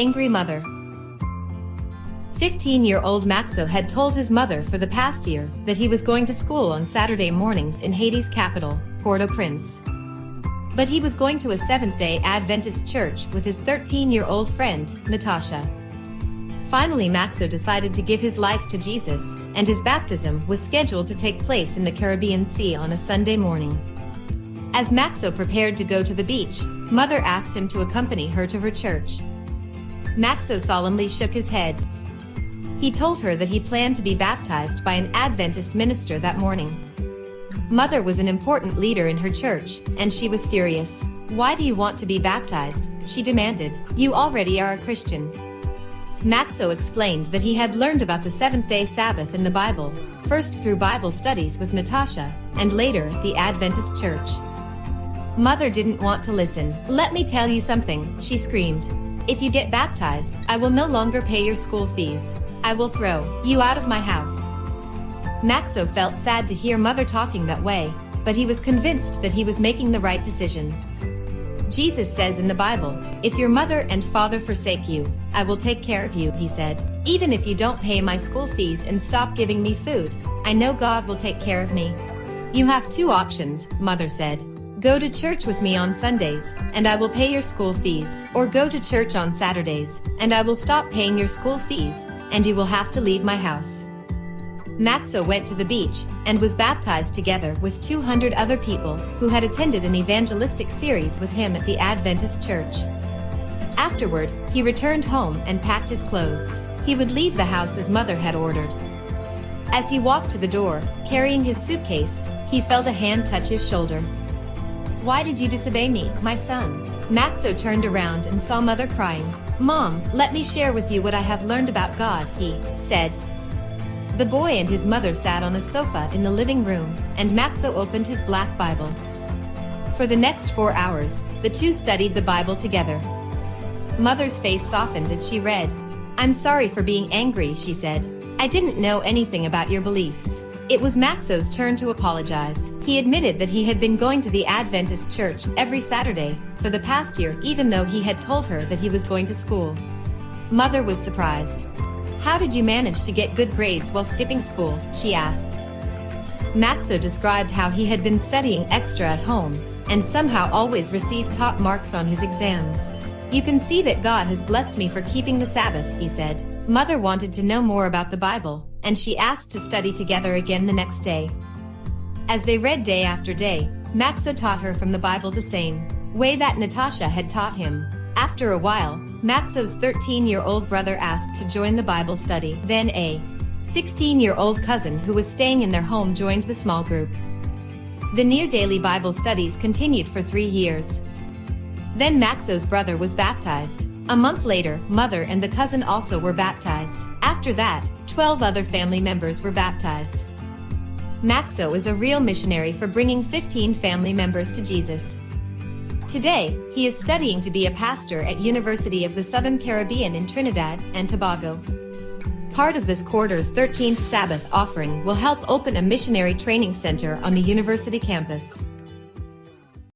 Angry mother. 15-year-old Maxo had told his mother for the past year that he was going to school on Saturday mornings in Haiti's capital, Port-au-Prince. But he was going to a Seventh-day Adventist church with his 13-year-old friend, Natasha. Finally, Maxo decided to give his life to Jesus, and his baptism was scheduled to take place in the Caribbean Sea on a Sunday morning. As Maxo prepared to go to the beach, Mother asked him to accompany her to her church. Maxo solemnly shook his head. He told her that he planned to be baptized by an Adventist minister that morning. Mother was an important leader in her church, and she was furious. "Why do you want to be baptized?" she demanded. "You already are a Christian." Maxo explained that he had learned about the seventh-day Sabbath in the Bible, first through Bible studies with Natasha, and later at the Adventist church. Mother didn't want to listen. "Let me tell you something," she screamed. "If you get baptized, I will no longer pay your school fees. I will throw you out of my house." Maxo felt sad to hear Mother talking that way, but he was convinced that he was making the right decision. Jesus says in the Bible, "If your mother and father forsake you, I will take care of you," he said. "Even if you don't pay my school fees and stop giving me food, I know God will take care of me." "You have two options," Mother said. "Go to church with me on Sundays, and I will pay your school fees, or go to church on Saturdays, and I will stop paying your school fees, and you will have to leave my house." Maxo went to the beach and was baptized together with 200 other people who had attended an evangelistic series with him at the Adventist church. Afterward, he returned home and packed his clothes. He would leave the house as Mother had ordered. As he walked to the door, carrying his suitcase, he felt a hand touch his shoulder. "Why did you disobey me, my son?" Maxo turned around and saw Mother crying. "Mom, let me share with you what I have learned about God," he said. The boy and his mother sat on a sofa in the living room, and Maxo opened his black Bible. For the next 4 hours, the two studied the Bible together. Mother's face softened as she read. "I'm sorry for being angry," she said. "I didn't know anything about your beliefs." It was Maxo's turn to apologize. He admitted that he had been going to the Adventist church every Saturday for the past year, even though he had told her that he was going to school. Mother was surprised. "How did you manage to get good grades while skipping school?" she asked. Maxo described how he had been studying extra at home, and somehow always received top marks on his exams. "You can see that God has blessed me for keeping the Sabbath," he said. Mother wanted to know more about the Bible, and she asked to study together again the next day. As they read day after day, Maxo taught her from the Bible the same way that Natasha had taught him. After a while, Maxo's 13-year-old brother asked to join the Bible study. Then a 16-year-old cousin who was staying in their home joined the small group. The near-daily Bible studies continued for 3 years. Then Maxo's brother was baptized. A month later, Mother and the cousin also were baptized. After that, 12 other family members were baptized. Maxo is a real missionary for bringing 15 family members to Jesus. Today, he is studying to be a pastor at University of the Southern Caribbean in Trinidad and Tobago. Part of this quarter's 13th Sabbath offering will help open a missionary training center on the university campus.